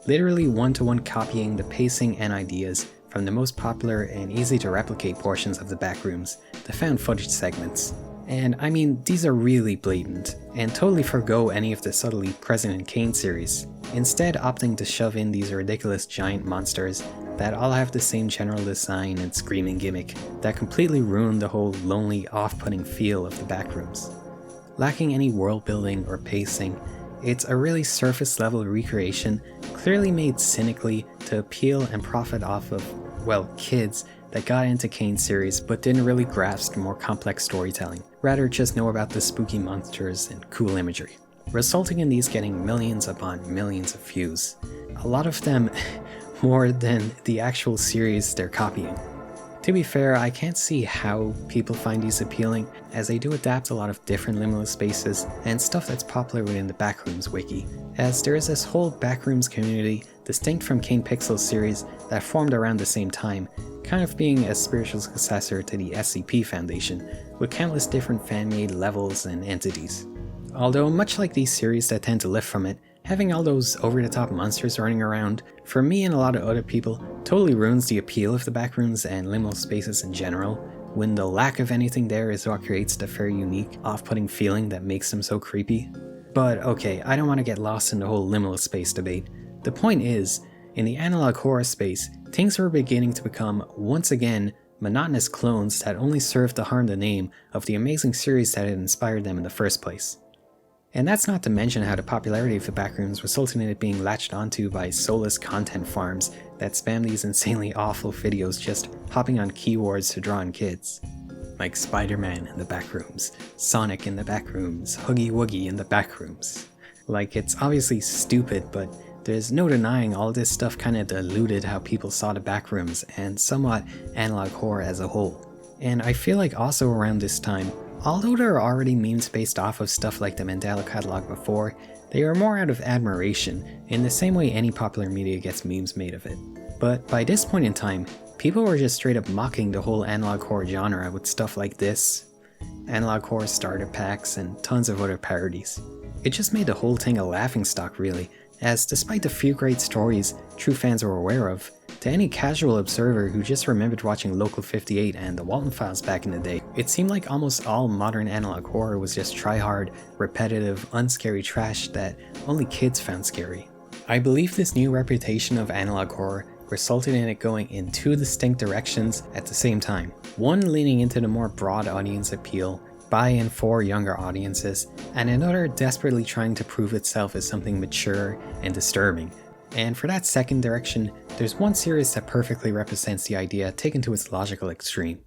[SPEAKER 1] Literally one-to-one copying the pacing and ideas from the most popular and easy to replicate portions of the Backrooms, the found footage segments. And I mean, these are really blatant, and totally forgo any of the subtly present in Kane series, instead opting to shove in these ridiculous giant monsters that all have the same general design and screaming gimmick that completely ruin the whole lonely, off-putting feel of the Backrooms. Lacking any world building or pacing, it's a really surface level recreation clearly made cynically to appeal and profit off of, well, kids that got into Kane series but didn't really grasp more complex storytelling, rather just know about the spooky monsters and cool imagery, resulting in these getting millions upon millions of views. A lot of them more than the actual series they're copying. To be fair, I can't see how people find these appealing, as they do adapt a lot of different liminal spaces and stuff that's popular within the Backrooms wiki, as there is this whole Backrooms community distinct from Kane Pixel's series that formed around the same time, kind of being a spiritual successor to the SCP Foundation, with countless different fan-made levels and entities. Although much like these series that tend to lift from it, having all those over-the-top monsters running around, for me and a lot of other people, totally ruins the appeal of the Backrooms and liminal spaces in general, when the lack of anything there is what creates the very unique, off-putting feeling that makes them so creepy. But okay, I don't want to get lost in the whole liminal space debate. The point is, in the analog horror space, things were beginning to become, once again, monotonous clones that only served to harm the name of the amazing series that had inspired them in the first place. And that's not to mention how the popularity of the Backrooms resulted in it being latched onto by soulless content farms that spam these insanely awful videos just hopping on keywords to draw in kids. Like Spider-Man in the Backrooms, Sonic in the Backrooms, Huggy Wuggy in the Backrooms. Like, it's obviously stupid, but there's no denying all this stuff kinda diluted how people saw the Backrooms and somewhat analog horror as a whole. And I feel like also around this time, although there are already memes based off of stuff like the Mandela Catalogue before, they are more out of admiration, in the same way any popular media gets memes made of it. But by this point in time, people were just straight up mocking the whole analog horror genre with stuff like this, analog horror starter packs, and tons of other parodies. It just made the whole thing a laughingstock really, as despite the few great stories true fans were aware of, to any casual observer who just remembered watching Local 58 and the Walten Files back in the day, it seemed like almost all modern analog horror was just try-hard, repetitive, unscary trash that only kids found scary. I believe this new reputation of analog horror resulted in it going in two distinct directions at the same time. One leaning into the more broad audience appeal, by and for younger audiences, and another desperately trying to prove itself as something mature and disturbing. And for that second direction, there's one series that perfectly represents the idea taken to its logical extreme.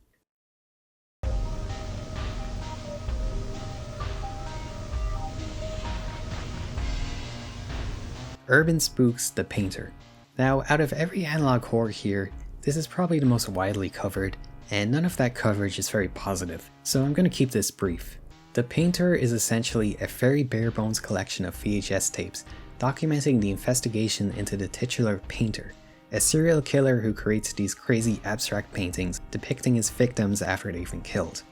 [SPEAKER 1] UrbanSPOOK's The Painter. Now, out of every analog horror here, this is probably the most widely covered, and none of that coverage is very positive, so I'm going to keep this brief. The Painter is essentially a very bare bones collection of VHS tapes documenting the investigation into the titular Painter, a serial killer who creates these crazy abstract paintings depicting his victims after they've been killed.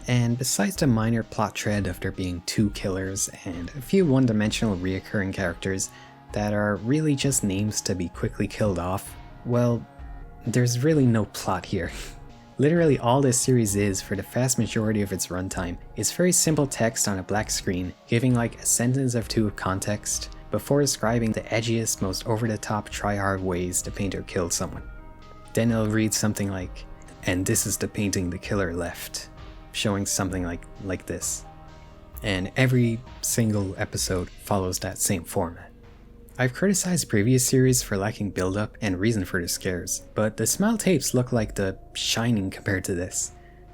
[SPEAKER 1] And besides the minor plot thread of there being two killers and a few one-dimensional reoccurring characters that are really just names to be quickly killed off, well, there's really no plot here. Literally all this series is, for the vast majority of its runtime, is very simple text on a black screen, giving like a sentence or two of context, before describing the edgiest, most over-the-top try-hard ways the painter killed someone. Then it'll read something like, "And this is the painting the killer left," showing something like this. And every single episode follows that same format. I've criticized previous series for lacking build-up and reason for the scares, but the Smile tapes look like The Shining compared to this.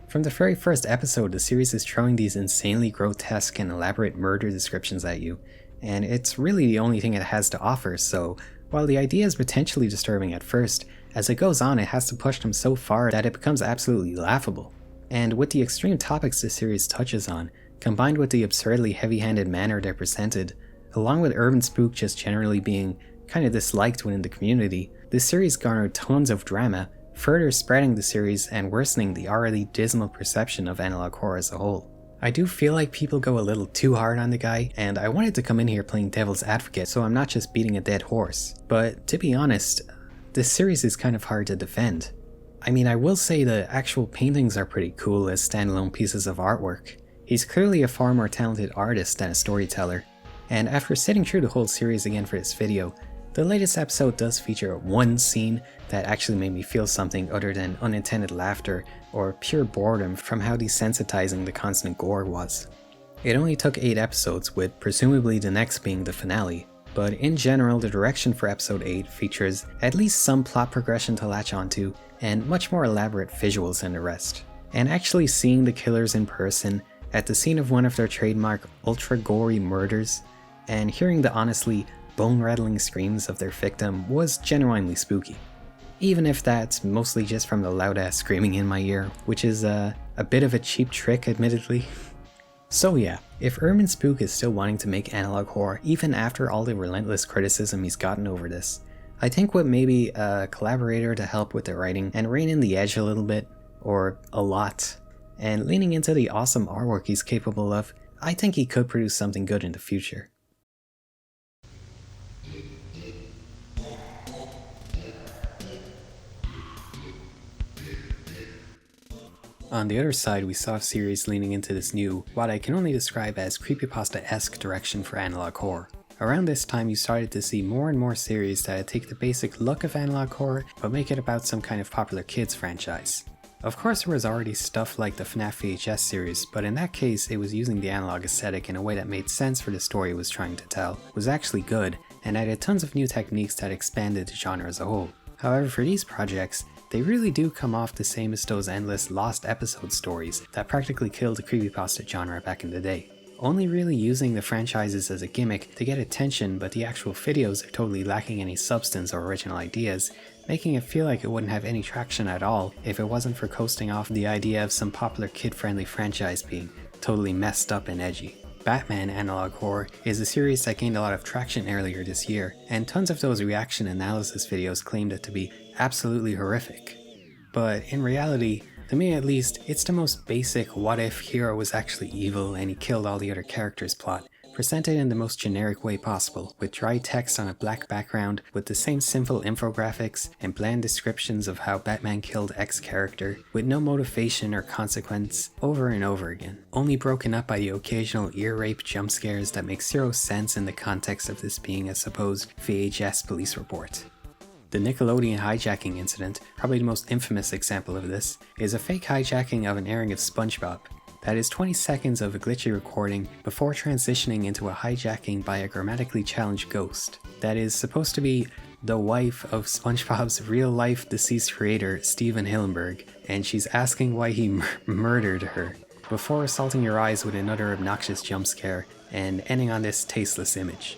[SPEAKER 1] From the very first episode, the series is throwing these insanely grotesque and elaborate murder descriptions at you, and it's really the only thing it has to offer, so while the idea is potentially disturbing at first, as it goes on it has to push them so far that it becomes absolutely laughable. And with the extreme topics this series touches on, combined with the absurdly heavy-handed manner they're presented, along with UrbanSPOOK just generally being kinda disliked within the community, this series garnered tons of drama, further spreading the series and worsening the already dismal perception of analog horror as a whole. I do feel like people go a little too hard on the guy, and I wanted to come in here playing devil's advocate so I'm not just beating a dead horse. But to be honest, this series is kind of hard to defend. I mean, I will say the actual paintings are pretty cool as standalone pieces of artwork. He's clearly a far more talented artist than a storyteller. And after sitting through the whole series again for this video, the latest episode does feature one scene that actually made me feel something other than unintended laughter or pure boredom from how desensitizing the constant gore was. It only took 8 episodes, with presumably the next being the finale, but in general the direction for episode 8 features at least some plot progression to latch onto and much more elaborate visuals than the rest. And actually seeing the killers in person at the scene of one of their trademark ultra gory murders, and hearing the honestly bone-rattling screams of their victim was genuinely spooky. Even if that's mostly just from the loud-ass screaming in my ear, which is a bit of a cheap trick admittedly. So yeah, if UrbanSPOOK is still wanting to make analog horror even after all the relentless criticism he's gotten over this, I think with maybe a collaborator to help with the writing and rein in the edge a little bit, or a lot, and leaning into the awesome artwork he's capable of, I think he could produce something good in the future. On the other side, we saw a series leaning into this new, what I can only describe as creepypasta-esque direction for analog horror. Around this time you started to see more and more series that take the basic look of analog horror, but make it about some kind of popular kids franchise. Of course there was already stuff like the FNAF VHS series, but in that case it was using the analog aesthetic in a way that made sense for the story it was trying to tell, was actually good, and added tons of new techniques that expanded the genre as a whole. However, for these projects, they really do come off the same as those endless lost episode stories that practically killed the creepypasta genre back in the day. Only really using the franchises as a gimmick to get attention, but the actual videos are totally lacking any substance or original ideas, making it feel like it wouldn't have any traction at all if it wasn't for coasting off the idea of some popular kid-friendly franchise being totally messed up and edgy. Batman Analog Horror is a series that gained a lot of traction earlier this year, and tons of those reaction analysis videos claimed it to be absolutely horrific. But in reality, to me at least, it's the most basic what if Hare was actually evil and he killed all the other characters plot, presented in the most generic way possible, with dry text on a black background with the same simple infographics and bland descriptions of how Batman killed X character, with no motivation or consequence, over and over again, only broken up by the occasional ear rape jump scares that make zero sense in the context of this being a supposed VHS police report. The Nickelodeon hijacking incident, probably the most infamous example of this, is a fake hijacking of an airing of SpongeBob. That is 20 seconds of a glitchy recording before transitioning into a hijacking by a grammatically challenged ghost. That is supposed to be the wife of SpongeBob's real-life deceased creator, Steven Hillenburg, and she's asking why he murdered her, before assaulting your eyes with another obnoxious jump scare, and ending on this tasteless image.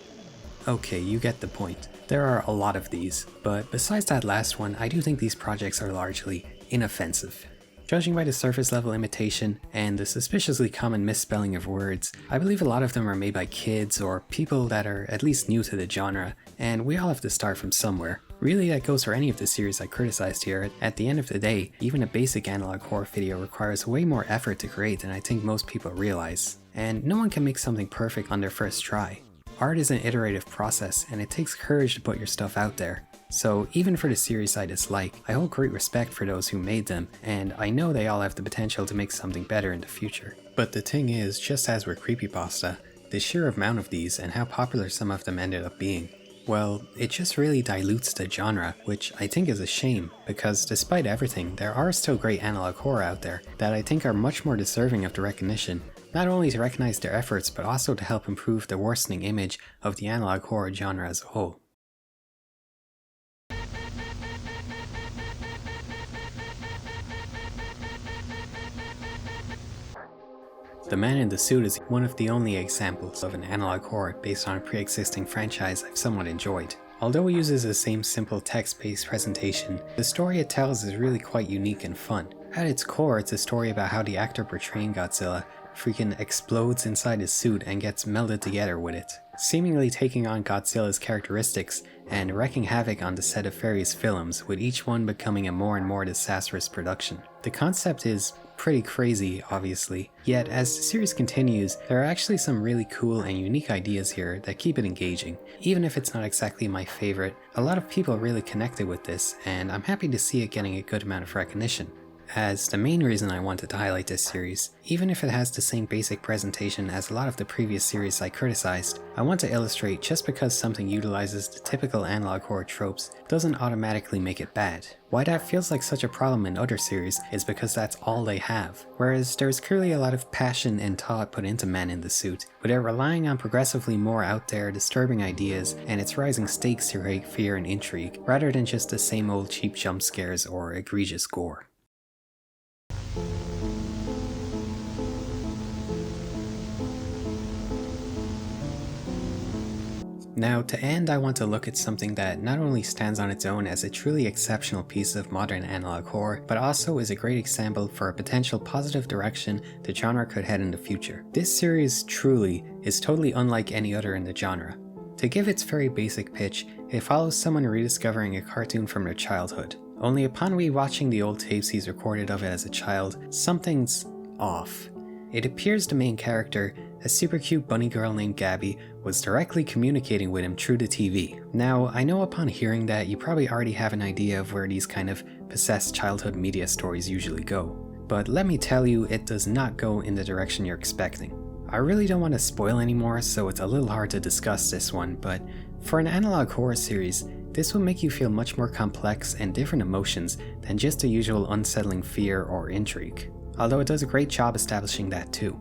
[SPEAKER 1] Okay, you get the point. There are a lot of these, but besides that last one, I do think these projects are largely inoffensive. Judging by the surface level imitation and the suspiciously common misspelling of words, I believe a lot of them are made by kids or people that are at least new to the genre, and we all have to start from somewhere. Really, that goes for any of the series I criticized here. At the end of the day, even a basic analog horror video requires way more effort to create than I think most people realize, and no one can make something perfect on their first try. Art is an iterative process, and it takes courage to put your stuff out there. So even for the series I dislike, I hold great respect for those who made them, and I know they all have the potential to make something better in the future. But the thing is, just as with Creepypasta, the sheer amount of these and how popular some of them ended up being, well, it just really dilutes the genre, which I think is a shame, because despite everything, there are still great analog horror out there that I think are much more deserving of the recognition, not only to recognize their efforts but also to help improve the worsening image of the analog horror genre as a whole. The Man in the Suit is one of the only examples of an analog horror based on a pre-existing franchise I've somewhat enjoyed. Although it uses the same simple text-based presentation, the story it tells is really quite unique and fun. At its core, it's a story about how the actor portraying Godzilla freaking explodes inside his suit and gets melded together with it, seemingly taking on Godzilla's characteristics and wreaking havoc on the set of various films, with each one becoming a more and more disastrous production. The concept is pretty crazy, obviously, yet as the series continues, there are actually some really cool and unique ideas here that keep it engaging. Even if it's not exactly my favorite, a lot of people really connected with this, and I'm happy to see it getting a good amount of recognition. As the main reason I wanted to highlight this series, even if it has the same basic presentation as a lot of the previous series I criticized, I want to illustrate just because something utilizes the typical analog horror tropes doesn't automatically make it bad. Why that feels like such a problem in other series is because that's all they have, whereas there's clearly a lot of passion and thought put into Man in the Suit, with it relying on progressively more out there, disturbing ideas and its rising stakes to create fear and intrigue, rather than just the same old cheap jump scares or egregious gore. Now, to end, I want to look at something that not only stands on its own as a truly exceptional piece of modern analog horror, but also is a great example for a potential positive direction the genre could head in the future. This series truly is totally unlike any other in the genre. To give its very basic pitch, it follows someone rediscovering a cartoon from their childhood. Only upon rewatching the old tapes he's recorded of it as a child, something's off. It appears the main character, a super cute bunny girl named Gabby, was directly communicating with him through the TV. Now, I know upon hearing that you probably already have an idea of where these kind of possessed childhood media stories usually go, but let me tell you, it does not go in the direction you're expecting. I really don't want to spoil anymore, so it's a little hard to discuss this one, but for an analog horror series, this will make you feel much more complex and different emotions than just the usual unsettling fear or intrigue, although it does a great job establishing that too.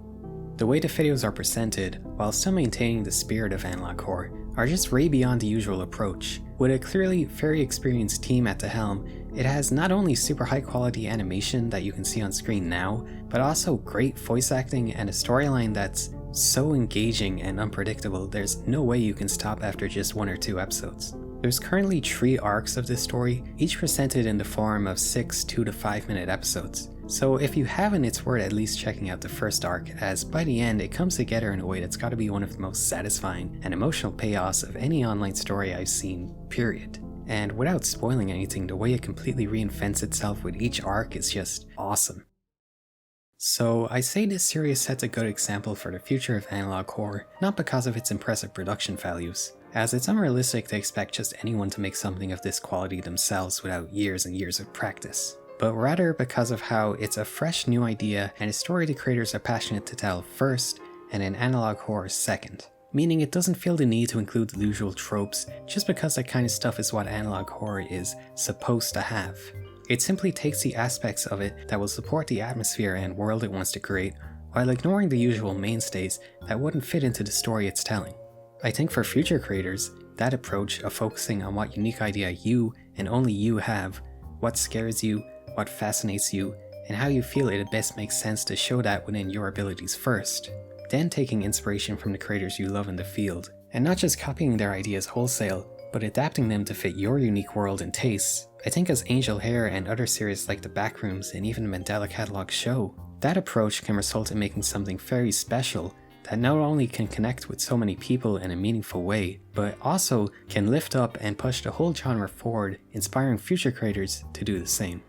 [SPEAKER 1] The way the videos are presented, while still maintaining the spirit of analog horror, are just way beyond the usual approach. With a clearly very experienced team at the helm, it has not only super high quality animation that you can see on screen now, but also great voice acting and a storyline that's so engaging and unpredictable there's no way you can stop after just 1 or 2 episodes. There's currently 3 arcs of this story, each presented in the form of 6 2 to 5 minute episodes. So if you haven't, it's worth at least checking out the first arc, as by the end it comes together in a way that's gotta be one of the most satisfying and emotional payoffs of any online story I've seen, period. And without spoiling anything, the way it completely reinvents itself with each arc is just awesome. So I say this series sets a good example for the future of analog horror, not because of its impressive production values, as it's unrealistic to expect just anyone to make something of this quality themselves without years and years of practice, but rather because of how it's a fresh new idea and a story the creators are passionate to tell first, and an analog horror second. Meaning it doesn't feel the need to include the usual tropes just because that kind of stuff is what analog horror is supposed to have. It simply takes the aspects of it that will support the atmosphere and world it wants to create, while ignoring the usual mainstays that wouldn't fit into the story it's telling. I think for future creators, that approach of focusing on what unique idea you and only you have, what scares you, what fascinates you, and how you feel it best makes sense to show that within your abilities first. Then taking inspiration from the creators you love in the field, and not just copying their ideas wholesale, but adapting them to fit your unique world and tastes. I think as Angel Hare and other series like the Backrooms and even the Mandela Catalogue show, that approach can result in making something very special that not only can connect with so many people in a meaningful way, but also can lift up and push the whole genre forward, inspiring future creators to do the same.